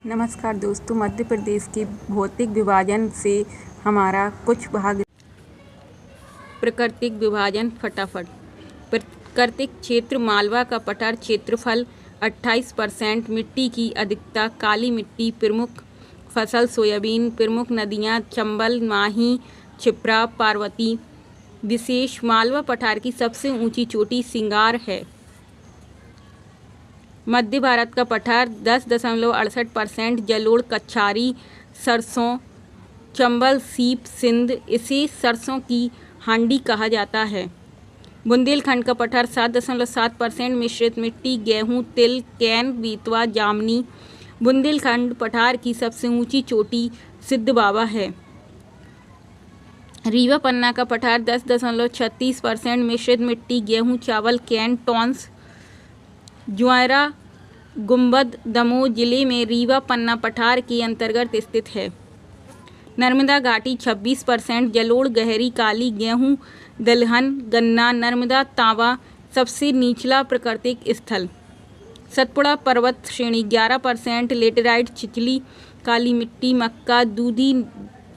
नमस्कार दोस्तों, मध्य प्रदेश के भौतिक विभाजन से हमारा कुछ भाग। प्राकृतिक विभाजन फटाफट। प्राकृतिक क्षेत्र मालवा का पठार क्षेत्रफल 28%। मिट्टी की अधिकता काली मिट्टी। प्रमुख फसल सोयाबीन। प्रमुख नदियाँ चंबल, माही, क्षिप्रा, पार्वती। विशेष मालवा पठार की सबसे ऊंची चोटी सिंगार है। मध्य भारत का पठार 10.68%। जलोढ़, कच्छारी, सरसों, चंबल, सीप, सिंध। इसे सरसों की हांडी कहा जाता है। बुंदेलखंड का पठार 7.7%। मिश्रित मिट्टी गेहूं, तिल, कैन, बेतवा, जामनी। बुंदेलखंड पठार की सबसे ऊंची चोटी सिद्ध बाबा है। रीवा पन्ना का पठार 10.36%। मिश्रित मिट्टी गेहूं, चावल, कैन, टॉन्स। ज्वारा गुंबद दमोह जिले में रीवा पन्ना पठार के अंतर्गत स्थित है। नर्मदा घाटी 26%। जलोढ़, गहरी काली, गेहूं, दलहन, गन्ना। नर्मदा तांबा सबसे निचला प्राकृतिक स्थल। सतपुड़ा पर्वत श्रेणी 11%। लेटेराइट, छिछली, काली मिट्टी, मक्का, दूधी,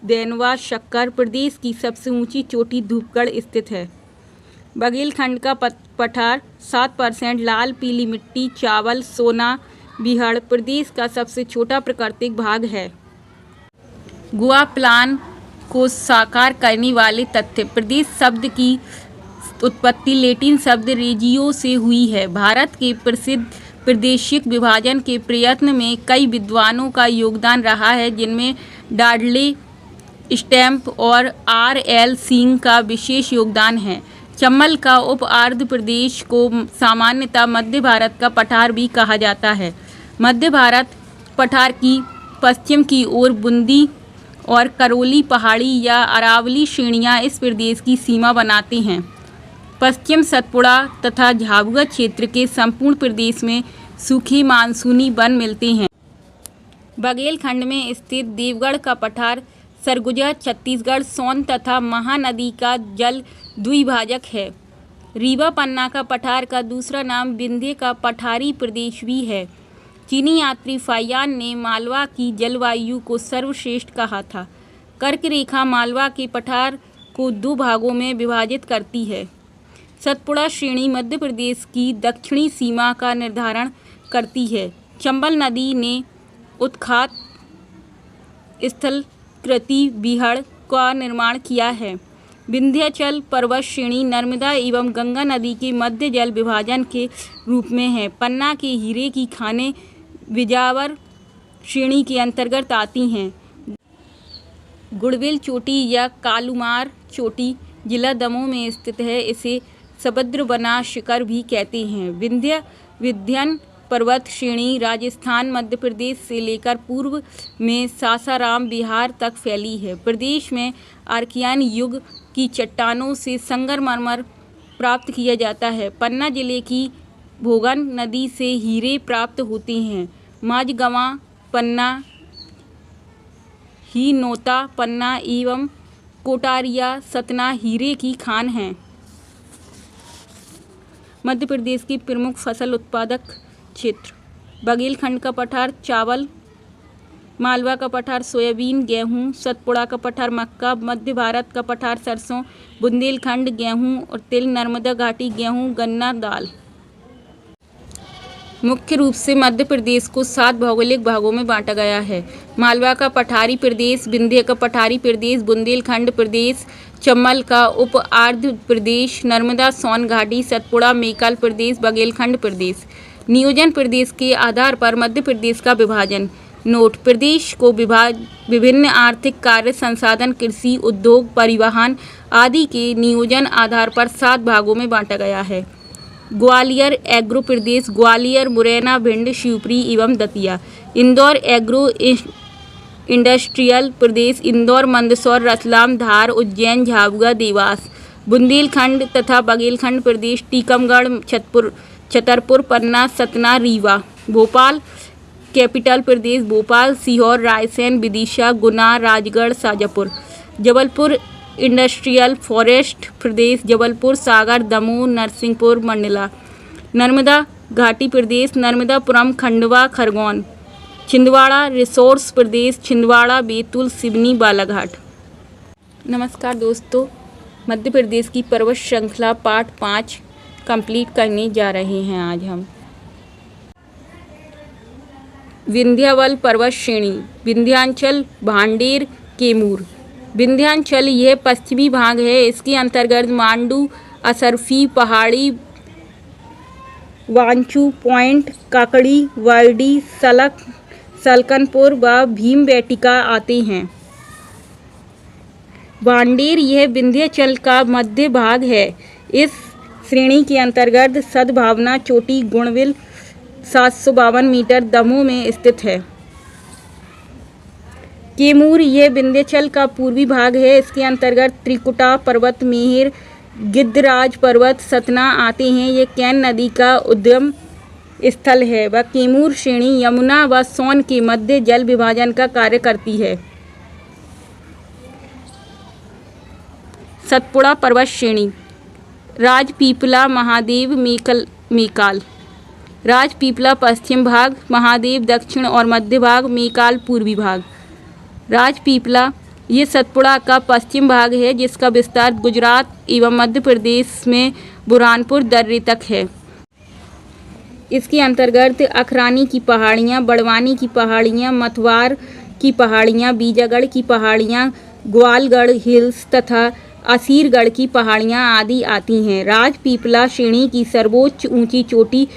देनवा, शक्कर। प्रदेश की सबसे ऊंची चोटी धूपगढ़ स्थित है। बघेलखंड का पठार 7%। लाल पीली मिट्टी, चावल, सोना, बिहड़। प्रदेश का सबसे छोटा प्राकृतिक भाग है। गोवा प्लान को साकार करने वाले तथ्य। प्रदेश शब्द की उत्पत्ति लैटिन शब्द रेजियो से हुई है। भारत के प्रसिद्ध प्रादेशिक विभाजन के प्रयत्न में कई विद्वानों का योगदान रहा है, जिनमें डाडले, स्टैम्प और R.L. सिंह का विशेष योगदान है। चंबल का उप आर्द्र प्रदेश को सामान्यतः मध्य भारत का पठार भी कहा जाता है। मध्य भारत पठार की पश्चिम की ओर बूंदी और करौली पहाड़ी या अरावली श्रेणियां इस प्रदेश की सीमा बनाती हैं। पश्चिम सतपुड़ा तथा झाबुआ क्षेत्र के संपूर्ण प्रदेश में सूखे मानसूनी वन मिलते हैं। बघेलखंड में स्थित देवगढ़ का पठार सरगुजा, छत्तीसगढ़, सोन तथा महानदी का जल द्विभाजक है। रीवा पन्ना का पठार का दूसरा नाम विंध्य का पठारी प्रदेश भी है। चीनी यात्री फाहियान ने मालवा की जलवायु को सर्वश्रेष्ठ कहा था। कर्क रेखा मालवा के पठार को दो भागों में विभाजित करती है। सतपुड़ा श्रेणी मध्य प्रदेश की दक्षिणी सीमा का निर्धारण करती है। चंबल नदी ने उत्खात स्थलाकृति बिहड़ का निर्माण किया है। विंध्याचल पर्वत श्रेणी नर्मदा एवं गंगा नदी के मध्य जल विभाजन के रूप में है। पन्ना के हीरे की खानें बिजावर श्रेणी के अंतर्गत आती हैं। गुड़बिल चोटी या कालूमार चोटी जिला दमोह में स्थित है। इसे समुद्रबना शिखर भी कहते हैं। विंध्य पर्वत श्रेणी राजस्थान, मध्य प्रदेश से लेकर पूर्व में सासाराम, बिहार तक फैली है। प्रदेश में आर्कियन युग की चट्टानों से संगमरमर प्राप्त किया जाता है। पन्ना जिले की भोगन नदी से हीरे प्राप्त होते हैं। माझगांव पन्ना, हिनौता पन्ना एवं कोटारिया सतना हीरे की खान हैं। मध्य प्रदेश की प्रमुख फसल उत्पादक क्षेत्र। बघेलखंड का पठार चावल, मालवा का पठार सोयाबीन, गेहूं। सतपुड़ा का पठार मक्का। मध्य भारत का पठार सरसों। बुंदेलखंड गेहूं और तिल। नर्मदा घाटी गेहूं, गन्ना, दाल। मुख्य रूप से मध्य प्रदेश को 7 भौगोलिक भागों में बांटा गया है। मालवा का पठारी प्रदेश, विंध्य का पठारी प्रदेश, बुंदेलखंड प्रदेश, चंबल का उप आर्द्र प्रदेश, नर्मदा सोन घाटी, सतपुड़ा मेकल प्रदेश, बघेलखंड प्रदेश। नियोजन प्रदेश के आधार पर मध्य प्रदेश का विभाजन। नोट: प्रदेश को विभिन्न आर्थिक कार्य संसाधन, कृषि, उद्योग, परिवहन आदि के नियोजन आधार पर 7 भागों में बांटा गया है। ग्वालियर एग्रो प्रदेश, ग्वालियर, मुरैना, भिंड, शिवपुरी एवं दतिया। इंदौर एग्रो इंडस्ट्रियल प्रदेश, इंदौर, मंदसौर, रतलाम, धार, उज्जैन, झाबुआ, देवास। बुंदेलखंड तथा बघेलखंड प्रदेश, टीकमगढ़, छतरपुर, पन्ना, सतना, रीवा। भोपाल कैपिटल प्रदेश, भोपाल, सीहोर, रायसेन, विदिशा, गुना, राजगढ़, शाजापुर। जबलपुर इंडस्ट्रियल फॉरेस्ट प्रदेश, जबलपुर, सागर, दमोह, नरसिंहपुर, मंडला। नर्मदा घाटी प्रदेश, नर्मदापुरम, खंडवा, खरगोन। छिंदवाड़ा रिसोर्स प्रदेश, छिंदवाड़ा, बैतूल, सिवनी, बालाघाट। नमस्कार दोस्तों, मध्य प्रदेश की पर्वत श्रृंखला पार्ट 5 कंप्लीट करने जा रहे हैं आज हम। विंध्याचल पर्वत श्रेणी, विंध्याचल, भांडेर, कैमूर। विंध्याचल यह पश्चिमी भाग है। इसके अंतर्गत मांडू, असरफी पहाड़ी, वांचू पॉइंट, काकड़ी, वर्डी, सलकनपुर व भीमबेटका आते हैं। भांडेर यह विंध्याचल का मध्य भाग है। इस श्रेणी के अंतर्गत सद्भावना चोटी गुणविल 752 मीटर दमोह में स्थित है। कैमूर यह विंध्याचल का पूर्वी भाग है। इसके अंतर्गत त्रिकुटा पर्वत, मेहर, गिद्धराज पर्वत, सतना आते हैं। ये कैन नदी का उद्गम स्थल है व कैमूर श्रेणी यमुना व सोन के मध्य जल विभाजन का कार्य करती है। सतपुड़ा पर्वत श्रेणी, राजपीपला, महादेव, मेकाल। राजपीपला पश्चिम भाग, महादेव दक्षिण और मध्य भाग, मेकाल पूर्वी भाग। राजपीपला ये सतपुड़ा का पश्चिम भाग है, जिसका विस्तार गुजरात एवं मध्य प्रदेश में बुरहानपुर दर्रे तक है। इसके अंतर्गत अखरानी की पहाड़ियाँ, बड़वानी की पहाड़ियाँ, मतवार की पहाड़ियाँ, बीजागढ़ की पहाड़ियाँ, ग्वालगढ़ हिल्स तथा असीरगढ़ की पहाड़ियाँ आदि आती हैं। राजपीपला श्रेणी की सर्वोच्च ऊंची चोटी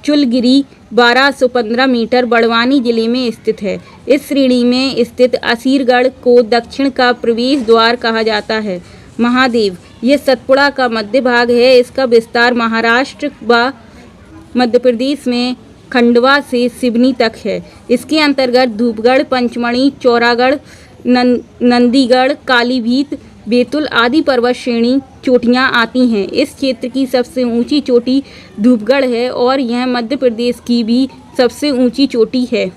चुलगिरी 1215 मीटर बड़वानी जिले में स्थित है। इस श्रेणी में स्थित असीरगढ़ को दक्षिण का प्रवेश द्वार कहा जाता है। महादेव ये सतपुड़ा का मध्य भाग है। इसका विस्तार महाराष्ट्र व मध्य प्रदेश में खंडवा से सिवनी तक है। इसके अंतर्गत धूपगढ़, पंचमढ़ी, चौरागढ़, नंदीगढ़, कालीभीत, बैतूल आदि पर्वत श्रेणी चोटियाँ आती हैं। इस क्षेत्र की सबसे ऊंची चोटी धूपगढ़ है और यह मध्य प्रदेश की भी सबसे ऊंची चोटी है।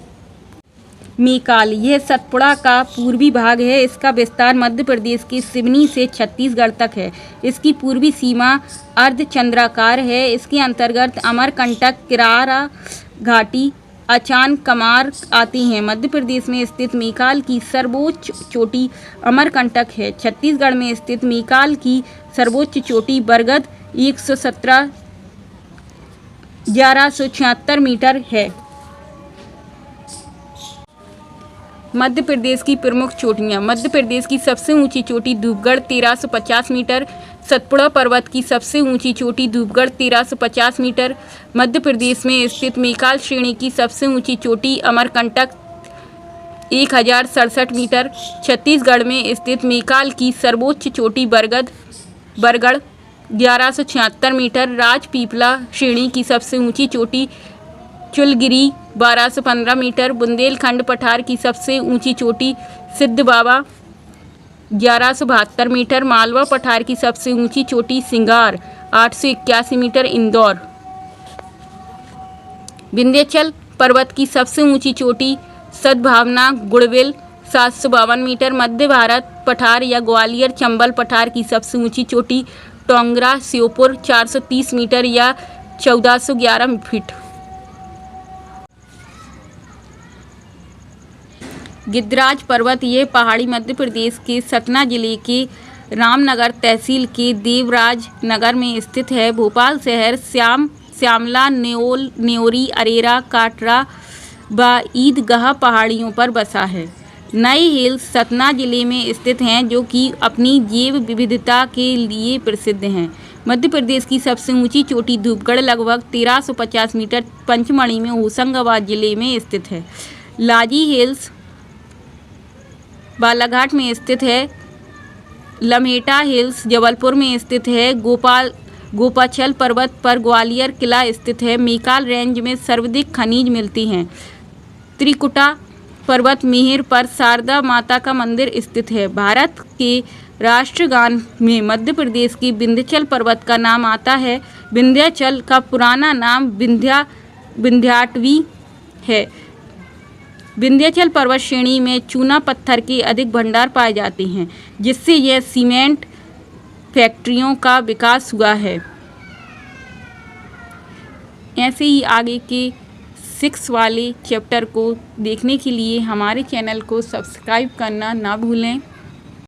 मेकाल यह सतपुड़ा का पूर्वी भाग है। इसका विस्तार मध्य प्रदेश के सिवनी से छत्तीसगढ़ तक है। इसकी पूर्वी सीमा अर्धचंद्राकार है। इसके अंतर्गत अमरकंटक, किरारा घाटी, अचान कमार आती हैं। मध्य प्रदेश में स्थित मेकाल की सर्वोच्च चोटी अमरकंटक है। छत्तीसगढ़ में स्थित मेकाल की सर्वोच्च चोटी बरगद 117 1176 मीटर है। मध्य प्रदेश की प्रमुख चोटियाँ, मध्य प्रदेश की सबसे ऊंची चोटी धूपगढ़ 1350 मीटर। सतपुड़ा पर्वत की सबसे ऊंची चोटी धूपगढ़ 1350 मीटर। मध्य प्रदेश में स्थित मेकाल श्रेणी की सबसे ऊंची चोटी अमरकंटक 1067 मीटर। छत्तीसगढ़ में स्थित मेकाल की सर्वोच्च चोटी बरगढ़ 1176 मीटर। राजपीपला श्रेणी की सबसे ऊंची चोटी चुलगिरी 1215 मीटर। बुंदेलखंड पठार की सबसे ऊंची चोटी सिद्ध बाबा 1172 मीटर। मालवा पठार की सबसे ऊंची चोटी सिंगार 881 मीटर, इंदौर। विंध्याचल पर्वत की सबसे ऊंची चोटी सद्भावना गुणविल 752 मीटर। मध्य भारत पठार या ग्वालियर चंबल पठार की सबसे ऊंची चोटी टोंगरा श्योपुर 430 मीटर या 1411 फीट। गिद्धराज पर्वत ये पहाड़ी मध्य प्रदेश के सतना जिले के रामनगर तहसील के देवराज नगर में स्थित है। भोपाल शहर श्यामला, नेओरी, अरेरा, काटरा व ईदगाह पहाड़ियों पर बसा है। नई हिल्स सतना जिले में स्थित हैं, जो कि अपनी जैव विविधता के लिए प्रसिद्ध हैं। मध्य प्रदेश की सबसे ऊंची चोटी धूपगढ़ लगभग 1350 मीटर पंचमढ़ी में होशंगाबाद जिले में स्थित है। लाजी हिल्स बालाघाट में स्थित है। लमेटा हिल्स जबलपुर में स्थित है। गोपाचल पर्वत पर ग्वालियर किला स्थित है। मेकाल रेंज में सर्वाधिक खनिज मिलती हैं। त्रिकुटा पर्वत मेहर पर शारदा माता का मंदिर स्थित है। भारत के राष्ट्रगान में मध्य प्रदेश की विंध्याचल पर्वत का नाम आता है। विंध्याचल का पुराना नाम विंध्याटवी है। विंध्याचल पर्वत श्रेणी में चूना पत्थर के अधिक भंडार पाए जाते हैं, जिससे यह सीमेंट फैक्ट्रियों का विकास हुआ है। ऐसे ही आगे के 6 वाले चैप्टर को देखने के लिए हमारे चैनल को सब्सक्राइब करना ना भूलें।